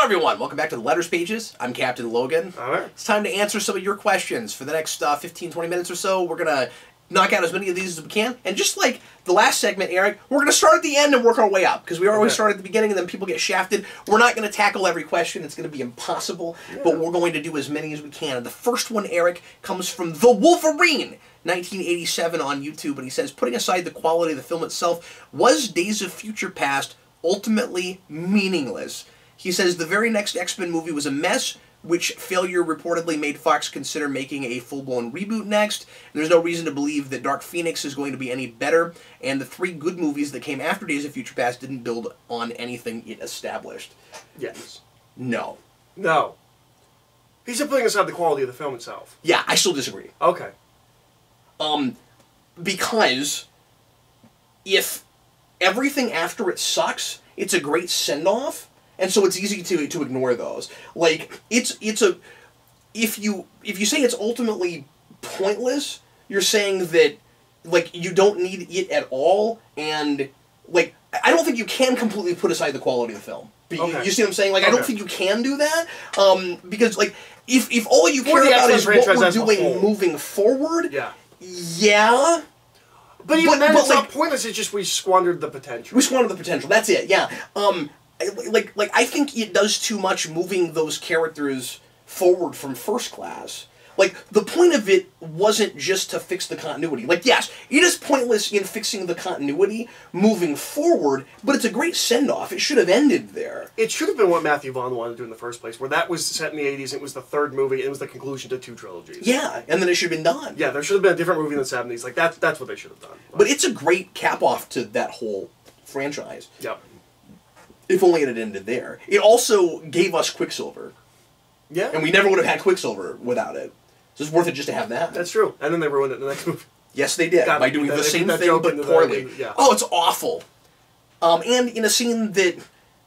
everyone, welcome back to the Letters Pages. I'm Captain Logan. All right. It's time to answer some of your questions. For the next 15-20 minutes or so, we're going to knock out as many of these as we can. And just like the last segment, Eric, we're going to start at the end and work our way up. Because we always start at the beginning and then people get shafted. We're not going to tackle every question. It's going to be impossible. Yeah. But we're going to do as many as we can. And the first one, Eric, comes from The Wolverine, 1987 on YouTube. And he says, putting aside the quality of the film itself, was Days of Future Past ultimately meaningless? He says the very next X-Men movie was a mess, which failure reportedly made Fox consider making a full-blown reboot next. And there's no reason to believe that Dark Phoenix is going to be any better. And the three good movies that came after Days of Future Past didn't build on anything it established. Yes. No. No. He said putting aside the quality of the film itself. Yeah, I still disagree. Okay. Because if everything after it sucks, it's a great send-off. And so it's easy to ignore those. Like, if you say it's ultimately pointless, you're saying that, like, you don't need it at all, and, like, I don't think you can completely put aside the quality of the film. Okay. You see what I'm saying? Like, I don't think you can do that, because, like, if all you care about is what we're doing moving forward, yeah. But even then, it's not pointless, it's just we squandered the potential. We squandered the potential, that's it, yeah. Like I think it does too much moving those characters forward from First Class. Like, the point of it wasn't just to fix the continuity. Like, yes, it is pointless in fixing the continuity moving forward, but it's a great send-off. It should have ended there. It should have been what Matthew Vaughn wanted to do in the first place, where that was set in the 80s, it was the third movie, it was the conclusion to two trilogies. Yeah, and then it should have been done. Yeah, there should have been a different movie in the 70s. Like, that's what they should have done. But it's a great cap-off to that whole franchise. Yep. If only it had ended there. It also gave us Quicksilver. Yeah. And we never would have had Quicksilver without it. So it's worth it just to have that. That's true. And then they ruined it in the next movie. Yes, they did. By doing the same thing, but poorly. Yeah. Oh, it's awful. And in a scene that,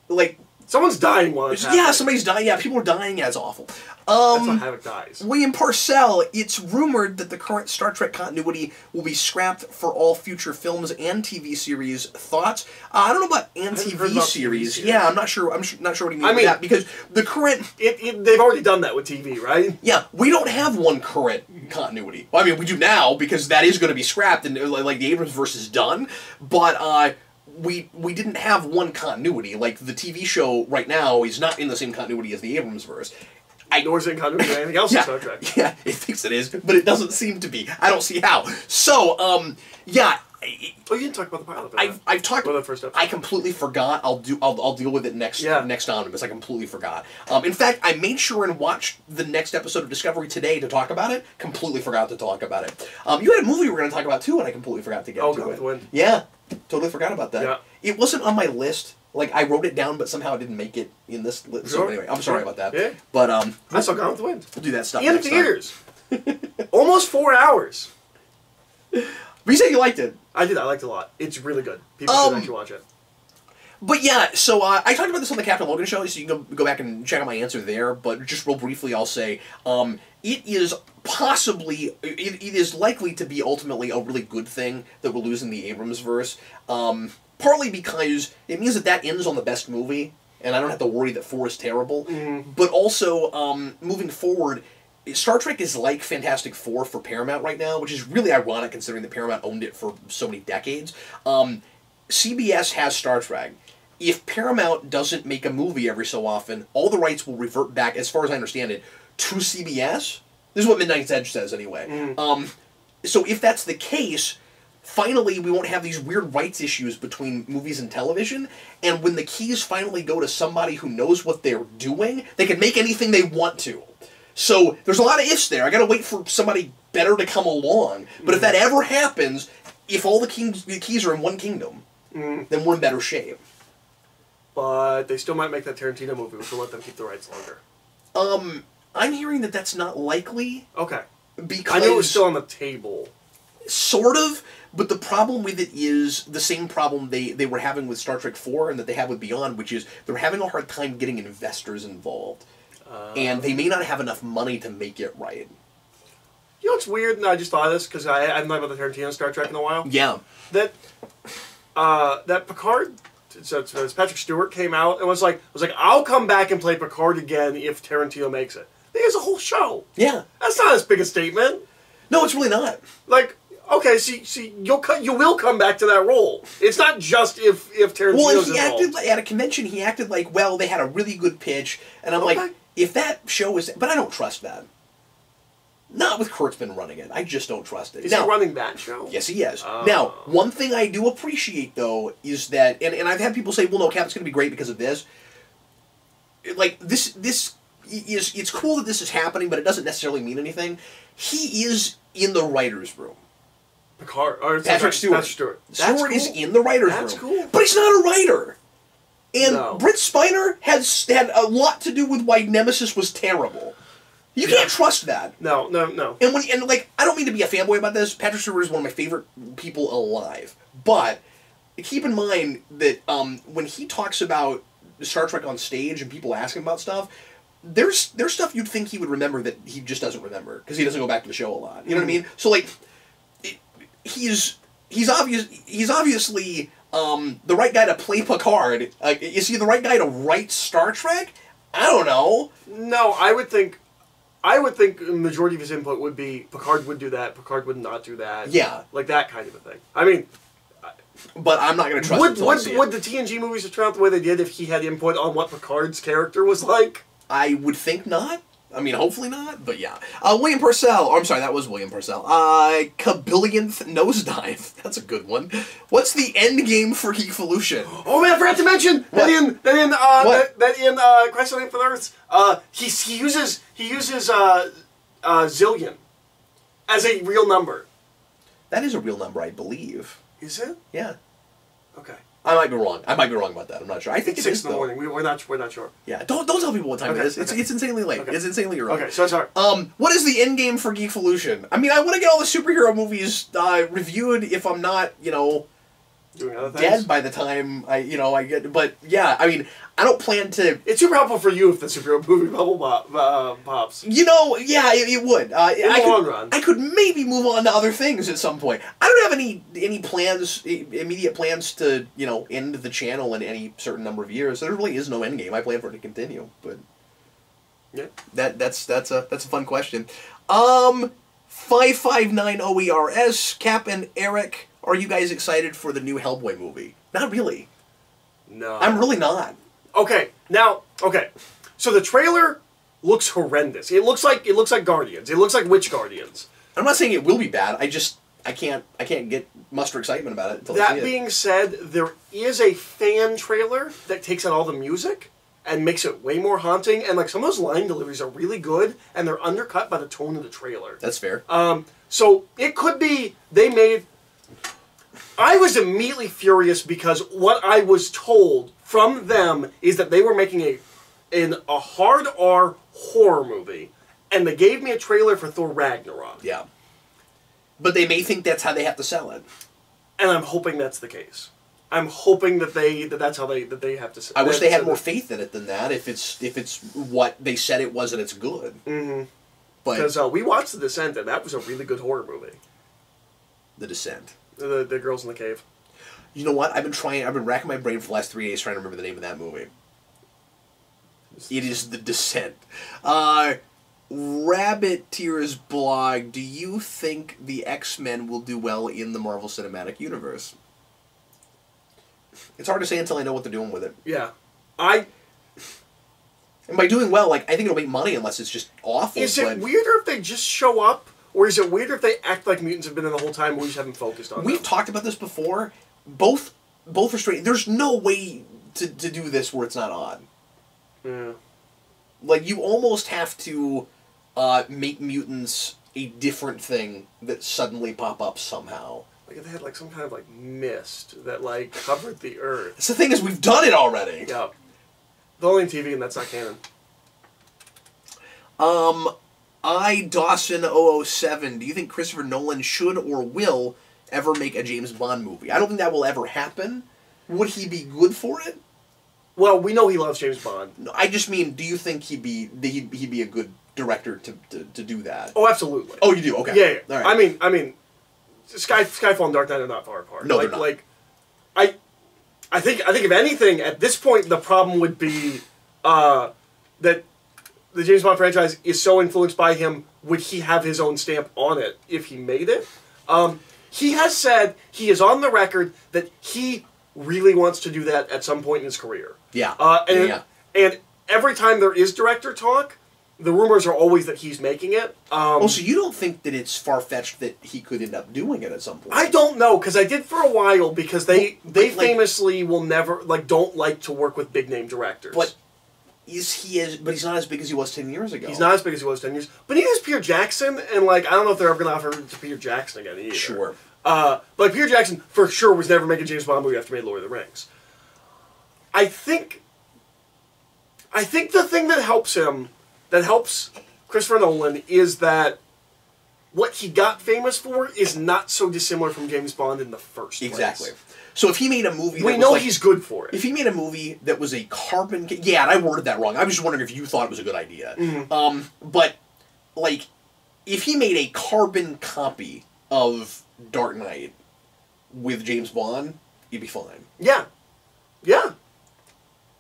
like... Someone's dying while it's happening. Yeah, somebody's dying. Yeah, people are dying. Yeah, it's awful. That's how Havoc dies. William Parcell, it's rumored that the current Star Trek continuity will be scrapped for all future films and TV series. Thoughts? I don't know about TV series. Yeah, I'm not sure. I'm not sure what you mean by that, because the current... they've already done that with TV, right? Yeah, we don't have one current continuity. Well, I mean, we do now, because that is going to be scrapped, and like the Abrams-verse is done, but... We didn't have one continuity. Like, the TV show right now is not in the same continuity as the Abrams-verse. Nor is it in continuity with anything else in Star Trek. Yeah, it thinks it is, but it doesn't seem to be. I don't see how. So, yeah. Oh, you didn't talk about the pilot. I've talked about the first episode. I completely forgot. I'll deal with it next Omnibus. I completely forgot. In fact, I made sure and watched the next episode of Discovery today to talk about it. Completely forgot to talk about it. You had a movie we were going to talk about too, and I completely forgot to get to it. Gone with the Wind. Yeah, totally forgot about that. Yeah. It wasn't on my list. Like, I wrote it down, but somehow it didn't make it in this list. So anyway, I'm sorry about that. Yeah. But I saw Gone with the Wind. We'll do that stuff in next theaters. Almost 4 hours. But you said you liked it. I did. I liked it a lot. It's really good. People should actually watch it. But yeah, so I talked about this on the Captain Logan show, so you can go back and check out my answer there. But just real briefly, I'll say it is possibly, it is likely to be ultimately a really good thing that we're losing the Abrams-verse. Partly because it means that ends on the best movie, and I don't have to worry that 4 is terrible. But also, moving forward, Star Trek is like Fantastic Four for Paramount right now, which is really ironic considering that Paramount owned it for so many decades. CBS has Star Trek. If Paramount doesn't make a movie every so often, all the rights will revert back, as far as I understand it, to CBS. This is what Midnight's Edge says, anyway. So if that's the case, finally we won't have these weird rights issues between movies and television, and when the keys finally go to somebody who knows what they're doing, they can make anything they want to. So there's a lot of ifs there. I gotta wait for somebody better to come along. But if that ever happens, if all the keys are in one kingdom, then we're in better shape. But they still might make that Tarantino movie, which will let them keep the rights longer. I'm hearing that that's not likely. Okay. Because I knew it was still on the table. Sort of, but the problem with it is the same problem they were having with Star Trek 4 and that they have with Beyond, which is they're having a hard time getting investors involved. And they may not have enough money to make it right. You know what's weird, and I just thought of this, because I haven't thought about the Tarantino Star Trek in a while? Yeah. That Picard Patrick Stewart came out and was like, I'll come back and play Picard again if Tarantino makes it. There's a whole show. Yeah. That's not as big a statement. No, it's really not. Like, okay, see, you will come back to that role. It's not just if Tarantino's Well, he involved. acted at a convention. He acted like, well, they had a really good pitch, and I'm like, if that show is, but I don't trust that. Not with Kurtzman running it. I just don't trust it. Is he running that show? Yes, he is. Now, one thing I do appreciate, though, is that, and I've had people say, well, no, Cap's going to be great because of this. Like, this is, it's cool that this is happening, but it doesn't necessarily mean anything. He is in the writer's room. Patrick Stewart. Stewart is in the writer's room. That's cool. But he's not a writer. And Britt Spiner had a lot to do with why Nemesis was terrible. You can't trust that. No. And I don't mean to be a fanboy about this. Patrick Stewart is one of my favorite people alive. But keep in mind that when he talks about Star Trek on stage and people ask him about stuff, there's stuff you'd think he would remember that he just doesn't remember because he doesn't go back to the show a lot. You know what I mean? So like, he's obviously the right guy to play Picard. Is he the right guy to write Star Trek? I don't know. No, I would think the majority of his input would be Picard would do that, Picard would not do that. Yeah. Like that kind of a thing. I mean... But I'm not going to trust would the TNG movies have turned out the way they did if he had input on what Picard's character was like? I would think not. I mean, hopefully not, but yeah. William Purcell. Oh, I'm sorry, that was William Purcell. Kabillionth Nosedive. That's a good one. What's the end game for Geekvolution? Oh man, I forgot to mention that in Crisis on Infinite Earths, he uses zillion as a real number. That is a real number, I believe. Is it? Yeah. Okay. I might be wrong. I might be wrong about that. I'm not sure. I think it's 6 in the morning. We're not sure. Yeah. Don't tell people what time it is. It's insanely late. Okay. It's insanely early. Okay. So sorry. What is the end game for Geekvolution? I mean, I want to get all the superhero movies reviewed if I'm not, doing other things? dead by the time I get. But yeah, I mean, I don't plan to. It's super helpful for you if the superhero movie bubble pops. Yeah, it would. In the long run, I could maybe move on to other things at some point. I don't have any plans, immediate plans to end the channel in any certain number of years. There really is no end game. I plan for it to continue, but yeah, that's a fun question. 559OERS, Cap and Eric. Are you guys excited for the new Hellboy movie? Not really. No. I'm really not. Okay. So the trailer looks horrendous. It looks like Guardians. It looks like Witch Guardians. I'm not saying it will be bad. I can't get muster excitement about it until I see it. That being said, there is a fan trailer that takes out all the music and makes it way more haunting, and like some of those line deliveries are really good, and they're undercut by the tone of the trailer. That's fair. So it could be they made... I was immediately furious because what I was told from them is that they were making a hard R horror movie, and they gave me a trailer for Thor Ragnarok. Yeah. But they may think that's how they have to sell it. And I'm hoping that's the case. I'm hoping that that's how they have to sell it. I wish they had more faith in it than that, if it's what they said it was and it's good. Mm-hmm. Because we watched The Descent, and that was a really good horror movie. The Descent. The girls in the cave. You know what? I've been racking my brain for the last 3 days trying to remember the name of that movie. It is The Descent. Rabbit Tears blog, do you think the X-Men will do well in the Marvel Cinematic Universe? It's hard to say until I know what they're doing with it. Yeah. And by doing well, I think it'll make money unless it's just awful. Is it weirder if they just show up? Or is it weirder if they act like mutants have been in the whole time and we just haven't focused on them? We've talked about this before. Both are straight. There's no way to do this where it's not odd. Yeah. Like, you almost have to make mutants a different thing that suddenly pop up somehow. Like if they had some kind of mist that covered the earth. That's the thing is we've done it already. Yeah. The only TV and that's not canon. Dawson007, do you think Christopher Nolan should or will ever make a James Bond movie? I don't think that will ever happen. Would he be good for it? Well, we know he loves James Bond. No, I just mean, do you think he'd be a good director to do that? Oh, absolutely. Oh, you do? Okay. Yeah. All right. I mean, Skyfall and Dark Knight are not far apart. No, they're not. I think if anything, at this point, the problem would be that the James Bond franchise is so influenced by him. Would he have his own stamp on it if he made it? He has said, he is on the record that he really wants to do that at some point in his career. Yeah. And every time there is director talk, the rumors are always that he's making it. So you don't think that it's far-fetched that he could end up doing it at some point? I don't know, because I did for a while, because they famously will never, don't like to work with big-name directors. But but he's not as big as he was 10 years ago. He's not as big as he was 10 years. But he is Peter Jackson, and, I don't know if they're ever going to offer to Peter Jackson again, either. Sure. But Peter Jackson, for sure, was never making a James Bond movie after he made Lord of the Rings. I think the thing that helps Christopher Nolan, is that what he got famous for is not so dissimilar from James Bond in the first place. Exactly. So if he made a movie, we know he's good for it. If he made a movie that was a carbon, yeah, and I worded that wrong. I was just wondering if you thought it was a good idea. Mm-hmm. But if he made a carbon copy of Dark Knight with James Bond, he'd be fine. Yeah.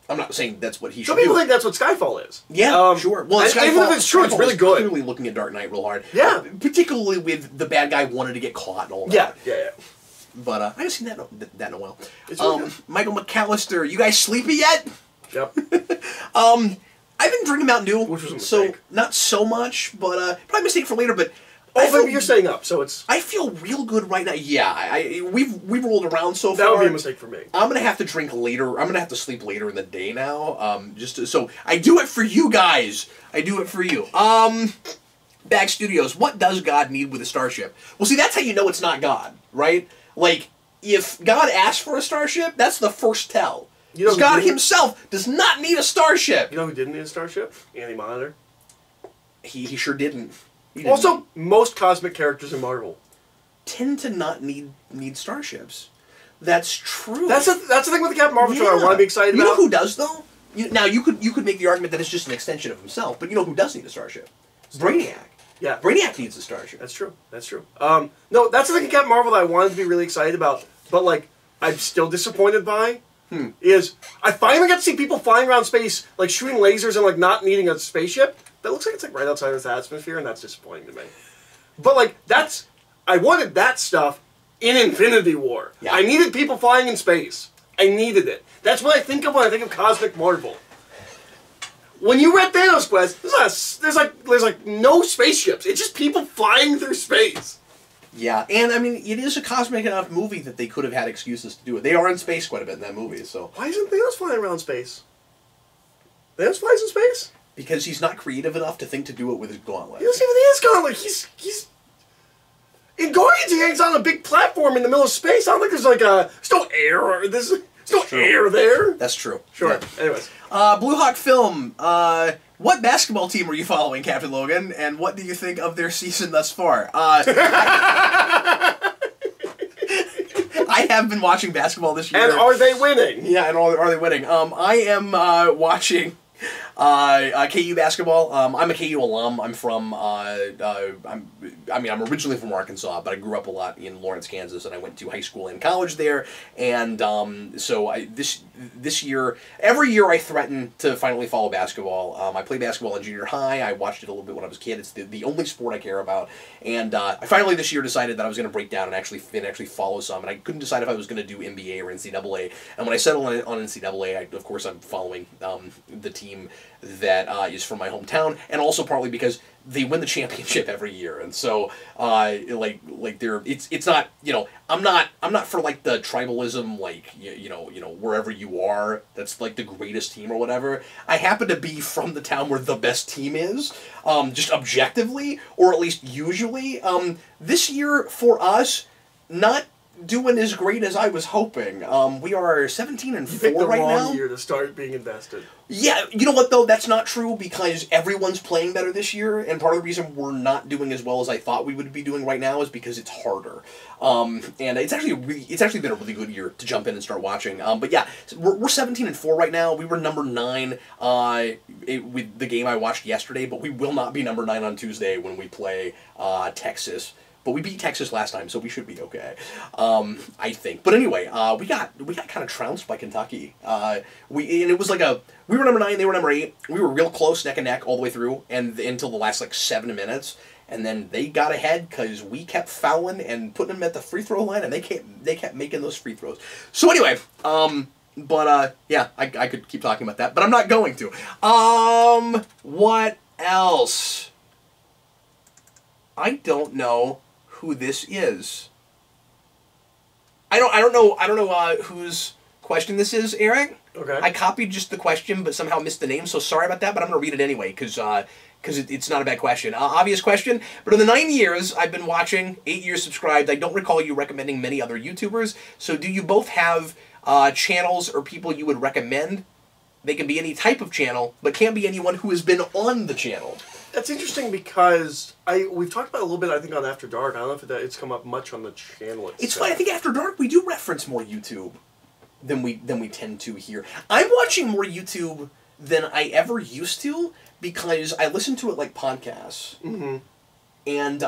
I'm not saying that's what he should Some people do. think that's what Skyfall is. Yeah, sure. Well, even if it's true, it's really good. Clearly looking at Dark Knight real hard. Yeah. Particularly with the bad guy wanted to get caught and all that. Yeah. But I haven't seen that in a while. It's really good. Michael McAllister, you guys sleepy yet? Yep. I've been drinking Mountain Dew, which was a so mistake. not so much, but probably a mistake for later. But maybe you're staying up, so it's. I feel real good right now. Yeah, we've rolled around so far. That would be a mistake for me. I'm gonna have to drink later. I'm gonna have to sleep later in the day now. So I do it for you guys. I do it for you. Bag Studios. What does God need with a starship? Well, see, that's how you know it's not God, right? If God asked for a starship, that's the first tell. God himself does not need a starship. You know who didn't need a starship? Andy Monitor. He sure didn't. Also, most cosmic characters in Marvel tend to not need starships. That's true. That's the thing with the Captain Marvel trailer I want to be excited about. You know who does, though? Now, you could make the argument that it's just an extension of himself, but you know who does need a starship? Brainiac. Yeah. Brainiac needs a starship. That's true. No, that's the thing with Captain Marvel that I wanted to be really excited about, but, I'm still disappointed by, is I finally got to see people flying around space, shooting lasers and, not needing a spaceship. That looks like it's, right outside Earth's atmosphere, and that's disappointing to me. But, I wanted that stuff in Infinity War. Yeah. I needed people flying in space. I needed it. That's what I think of when I think of Cosmic Marvel. When you read Thanos Quest, there's no spaceships. It's just people flying through space. Yeah, and I mean, it is a cosmic enough movie that they could have had excuses to do it. They are in space quite a bit in that movie, so. Why isn't Thanos flying around space? Thanos flies in space? Because he's not creative enough to think to do it with his gauntlet. He doesn't even need his gauntlet. He's in Guardians. He hangs on a big platform in the middle of space. I don't think there's no air. There's no air there. That's true. Sure. Yeah. Anyways, Blue Hawk Film. What basketball team are you following, Captain Logan? And what do you think of their season thus far? I have been watching basketball this year. And are they winning? Yeah, and are they winning? I am watching KU basketball. I'm a KU alum. I'm from. I'm originally from Arkansas, but I grew up a lot in Lawrence, Kansas, and I went to high school and college there. And so this year, every year I threaten to finally follow basketball. I played basketball in junior high. I watched it a little bit when I was a kid. It's the only sport I care about. And I finally this year decided that I was going to break down and actually follow some. And I couldn't decide if I was going to do NBA or NCAA. And when I settled on NCAA, of course I'm following the team that is from my hometown, and also partly because they win the championship every year, and so it's not, I'm not for the tribalism, wherever you are, that's the greatest team or whatever. I happen to be from the town where the best team is, just objectively, or at least usually. This year for us, not doing as great as I was hoping. We are 17-4 right now. You picked the wrong year to start being invested. Yeah, you know what though? That's not true because everyone's playing better this year, and part of the reason we're not doing as well as I thought we would be doing right now is because it's harder. And it's actually been a really good year to jump in and start watching. But yeah, we're 17-4 right now. We were number 9 with the game I watched yesterday, but we will not be number 9 on Tuesday when we play Texas. But we beat Texas last time, so we should be okay. I think. But anyway, we got kind of trounced by Kentucky. And it was like we were number 9, they were number 8. We were real close, neck and neck, all the way through, and until the last like 7 minutes. And then they got ahead because we kept fouling and putting them at the free throw line, and they kept making those free throws. So anyway, yeah, I could keep talking about that, but I'm not going to. What else? I don't know who this is. I don't know whose question this is, Eric. Okay. I copied just the question, but somehow missed the name, so sorry about that, but I'm going to read it anyway, because it's not a bad question. Obvious question, but in the 9 years I've been watching, 8 years subscribed, I don't recall you recommending many other YouTubers, so do you both have channels or people you would recommend? They can be any type of channel, but can't be anyone who has been on the channel. That's interesting because we've talked about it a little bit, I think, on After Dark. I don't know if it's come up much on the channel itself. It's funny, I think After Dark we do reference more YouTube than we tend to here. I'm watching more YouTube than I ever used to because I listen to it like podcasts. Mm-hmm. And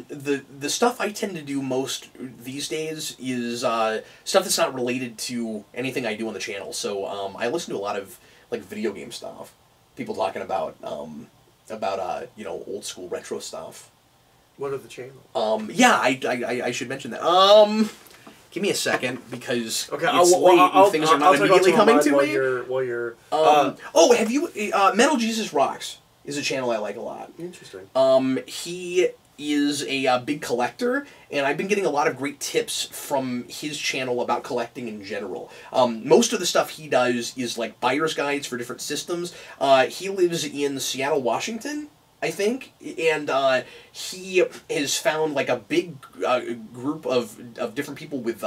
the stuff I tend to do most these days is stuff that's not related to anything I do on the channel. So I listen to a lot of like video game stuff. People talking about you know, old school retro stuff. What are the channels? Yeah, I should mention that. Give me a second because okay, it's late and things are not immediately coming to me. While you're oh, have you Metal Jesus Rocks is a channel I like a lot. Interesting. He is a big collector, and I've been getting a lot of great tips from his channel about collecting in general. Most of the stuff he does is like buyer's guides for different systems. He lives in Seattle, Washington, I think, and he has found like a big group of different people with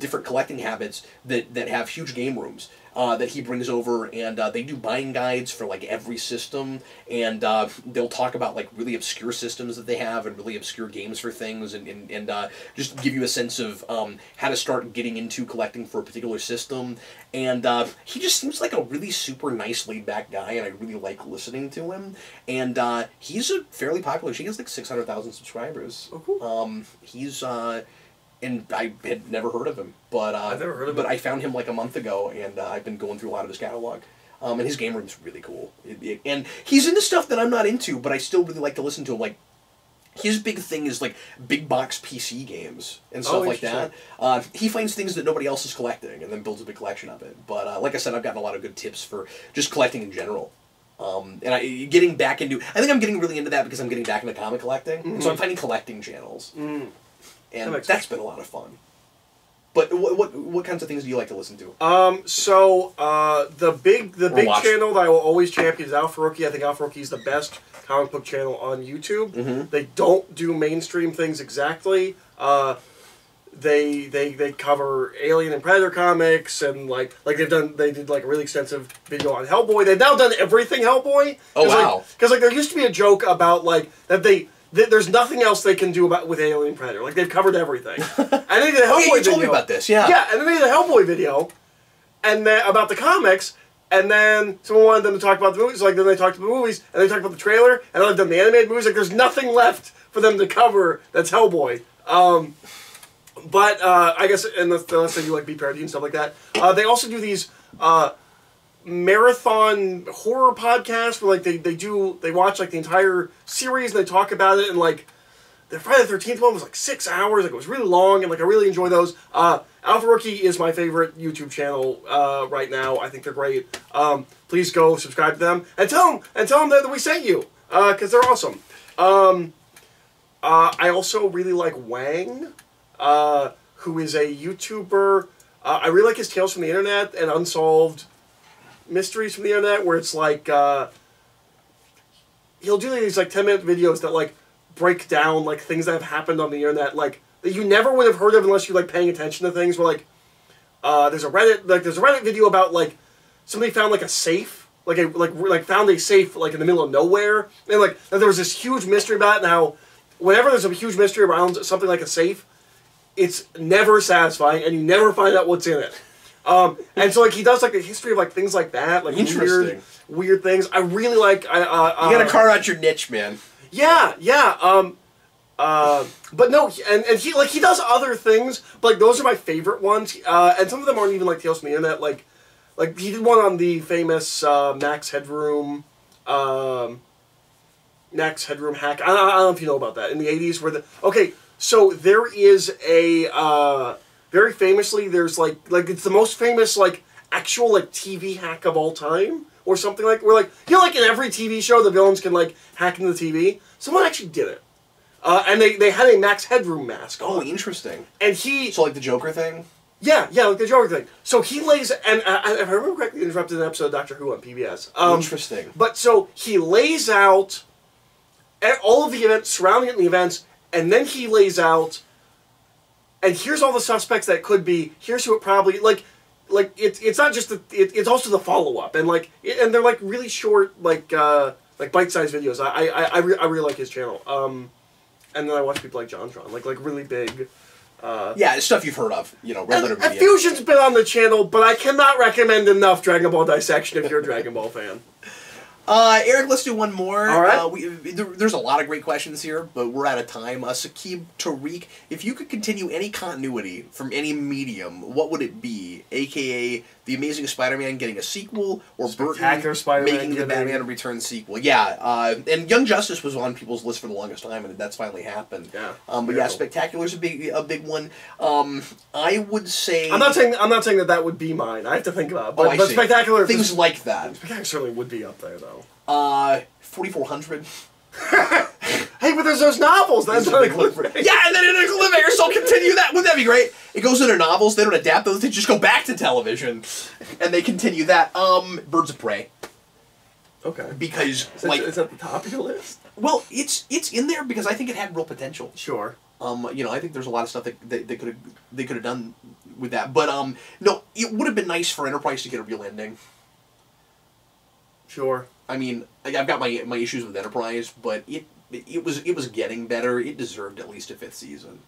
different collecting habits that have huge game rooms that he brings over, and they do buying guides for like every system, and they'll talk about like really obscure systems that they have and really obscure games for things, and just give you a sense of how to start getting into collecting for a particular system. And he just seems like a really super nice, laid-back guy, and I really like listening to him. And he's a fairly popular. He has like 600,000 subscribers. Oh, cool. He's and I had never heard of him, but I've never heard of him. But I found him like a month ago, and I've been going through a lot of his catalog. And his game room's really cool. And he's into stuff that I'm not into, but I still really like to listen to him. Like, his big thing is like big box PC games and stuff like that. He finds things that nobody else is collecting and then builds a big collection of it. But like I said, I've gotten a lot of good tips for just collecting in general. And getting back into, I think I'm getting really into that because I'm getting back into comic collecting. Mm-hmm. So I'm finding collecting channels. Mm. And that's been a lot of fun. But what kinds of things do you like to listen to? The big channel that I will always champion is Alpharoki. I think Alpharoki is the best comic book channel on YouTube. Mm-hmm. They don't do mainstream things exactly. They cover Alien and Predator comics, and they did like a really extensive video on Hellboy. They've now done everything Hellboy. Oh wow! Because there used to be a joke about there's nothing else they can do with Alien and Predator. Like, they've covered everything. And they did a Hellboy video. You told me about this, yeah. Yeah, and then they did a Hellboy video, and then about the comics, and then someone wanted them to talk about the movies. Like, then they talked about the movies, and they talked about the trailer, and then they've done the animated movies. Like, there's nothing left for them to cover that's Hellboy. But I guess, unless you like B parody and stuff like that, they also do these marathon horror podcast where they watch like the entire series and they talk about it, and like the Friday the 13th one was like 6 hours, like it was really long, and like I really enjoy those. Alpharoki is my favorite YouTube channel right now. I think they're great. Please go subscribe to them and tell them that we sent you because they're awesome. I also really like Wang, who is a YouTuber. I really like his Tales from the Internet and Unsolved Mysteries from the Internet, where it's like he'll do these like 10-minute videos that like break down like things that have happened on the internet, like that you never would have heard of unless you're like paying attention to things. Where like there's a Reddit video about like somebody found like a safe, found a safe like in the middle of nowhere, and like there was this huge mystery about it. And how whenever there's a huge mystery around something like a safe, it's never satisfying, and you never find out what's in it. And so like he does like the history of like things like that, like weird things. I really like. You gotta carve out your niche, man. Yeah. But no, and he does other things, but like those are my favorite ones. And some of them aren't even like Tales from the Internet. Like he did one on the famous Max Headroom hack. I don't know if you know about that in the 80s. So there is a very famously there's like it's the most famous like actual like TV hack of all time or something like where like like in every TV show the villains can like hack into the TV. Someone actually did it. And they had a Max Headroom mask on. Oh, interesting. And he... So, like the Joker thing? Yeah, like the Joker thing. So he lays... And if I remember correctly, he interrupted an episode of Doctor Who on PBS. Interesting. But so he lays out all of the events, surrounding it in the events, and then he lays out... And here's all the suspects that could be. Here's who it probably... Like it's not just... It's also the follow-up. And and they're like really short, like bite-sized videos. I really like his channel. And then I watch people like JonTron, like really big. Yeah, it's stuff you've heard of, Red Letter Media. Fusion's been on the channel, but I cannot recommend enough Dragon Ball Dissection if you're a Dragon Ball fan. Eric, let's do one more. All right. There's a lot of great questions here, but we're out of time. Saqib Tariq, if you could continue any continuity from any medium, what would it be? AKA The Amazing Spider-Man getting a sequel, or Burton making the Batman Returns sequel. Yeah, and Young Justice was on people's list for the longest time, and that's finally happened. Yeah. But yeah, Spectacular's a big one. I would say I'm not saying that would be mine. I have to think about it. But, but Spectacular things like that. Spectacular certainly would be up there though. 4400. Hey, but there's those novels. That's not a cliffhanger. Yeah, and then in a cliffhanger, so continue that. Wouldn't that be great? It goes into novels. They don't adapt those. They just go back to television, and they continue that. Birds of Prey. Okay. Because is that the top of your list? Well, it's in there because I think it had real potential. Sure. I think there's a lot of stuff that they could have done with that. But no, it would have been nice for Enterprise to get a real ending. Sure. I mean, I've got my issues with Enterprise, but it was getting better. It deserved at least a 5th season.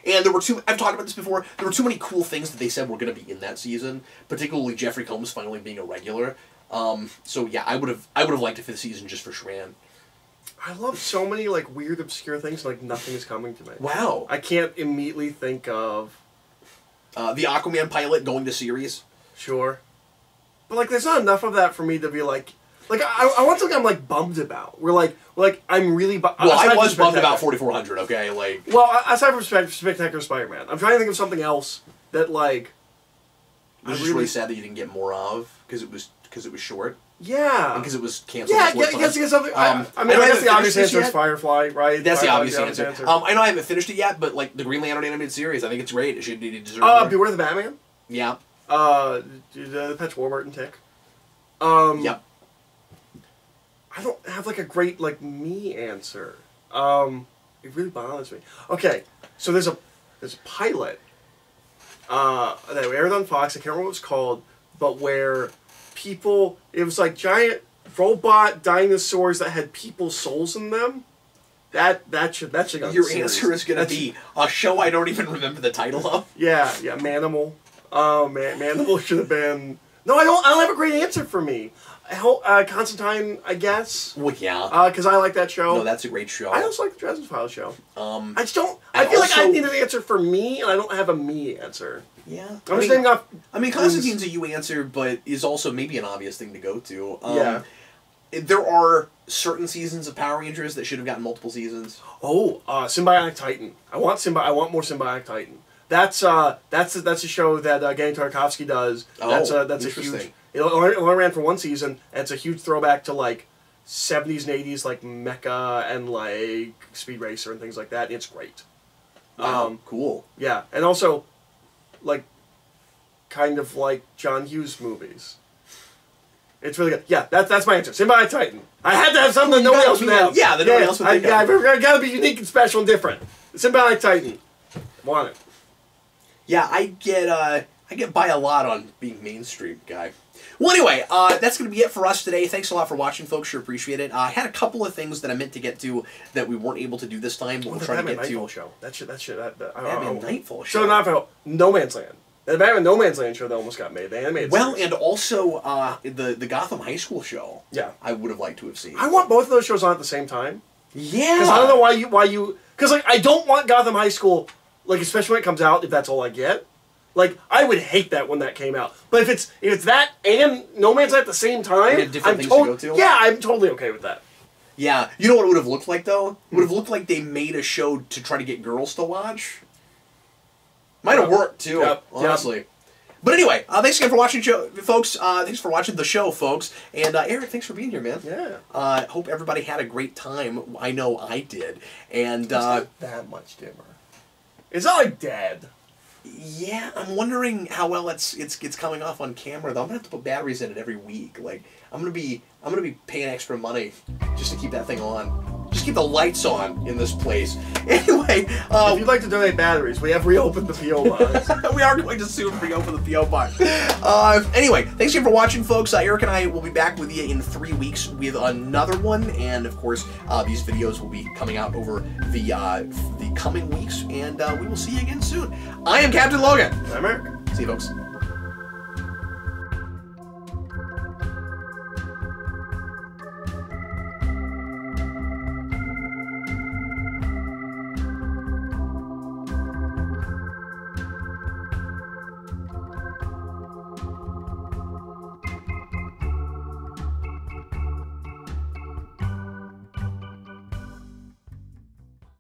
And I've talked about this before, there were too many cool things that they said were going to be in that season, particularly Jeffrey Combs finally being a regular. So yeah, I would have liked a 5th season just for Shran. I love so many like weird obscure things, like nothing is coming to me. Wow. I can't immediately think of the Aquaman pilot going to series. Sure. But like there's not enough of that for me to be like I want something I'm like bummed about. We're like I'm really well, I was bummed about 4400. Okay, well, aside from Spectacular Spider-Man, I'm trying to think of something else that like. I was really sad that you didn't get more of because it was short. Yeah. Because it was canceled. Yeah, I guess something. I guess the obvious answer is Firefly, right? That's the obvious answer. I know I haven't finished it yet, but like the Green Lantern animated series, I think it's great. It deserves more. Beware the Batman. Yeah. The Patch Warburton tick. Yep. I don't have like a great like me answer. It really bothers me. Okay, so there's a pilot that aired on Fox. I can't remember what it's called, but where it was like giant robot dinosaurs that had people's souls in them. That should go. Your answer is going to be a show I don't even remember the title of. Yeah, Manimal. Manimal should have been. No, I don't have a great answer for me. Constantine, I guess. Well, yeah. Because I like that show. No, that's a great show. I also like the Dresden Files show. I just don't. I feel like I need an answer for me, and I don't have a me answer. Yeah. I'm just thinking off. I mean, Constantine's a you answer, but is also maybe an obvious thing to go to. Yeah. There are certain seasons of Power Rangers that should have gotten multiple seasons. Oh, Symbiotic Titan. I want more Symbiotic Titan. That's a show that Genndy Tartakovsky does. That's a huge. It only ran for one season, and it's a huge throwback to like 70s and 80s like Mecha and like Speed Racer and things like that. And it's great. Cool. Yeah, and also like kind of like John Hughes movies. It's really good. Yeah, that's my answer. Symbiotic Titan. I had to have something that nobody else would have. Yeah, that nobody else would think of. I gotta be unique and special and different. Symbiotic Titan. Want it. Yeah, I get by a lot on being mainstream guy. Well, anyway, that's going to be it for us today. Thanks a lot for watching, folks. Sure appreciate it. I had a couple of things that I meant to get to that we weren't able to do this time, but we'll try to get to. Show. That Batman Nightfall show. So not No Man's Land. The Batman No Man's Land show that almost got made. The animated series. And also the Gotham High School show. Yeah. I would have liked to have seen. I want both of those shows on at the same time. Yeah. Because I don't know why you Because, like, I don't want Gotham High School, like, especially when it comes out, if that's all I get. Like, I would hate that when that came out. But if it's that and No Man's Land at the same time, different things to go to? Yeah, I'm totally okay with that. Yeah. You know what it would have looked like, though? It would have looked like they made a show to try to get girls to watch. Might have worked, too, honestly. Yep. But anyway, thanks again for watching, folks. Thanks for watching the show, folks. And Eric, thanks for being here, man. Yeah. Hope everybody had a great time. I know I did. And it's not that much dimmer. It's not like dead. Yeah, I'm wondering how well it's coming off on camera though. I'm gonna have to put batteries in it every week. Like I'm gonna be paying extra money just to keep that thing on. Just keep the lights on in this place. Anyway, if you'd like to donate batteries, we have reopened the P.O. box. We are going to soon reopen the P.O. box. Anyway, thanks again for watching, folks. Eric and I will be back with you in 3 weeks with another one, and of course, these videos will be coming out over the coming weeks, and we will see you again soon. I am Captain Logan. I'm Eric. See you, folks.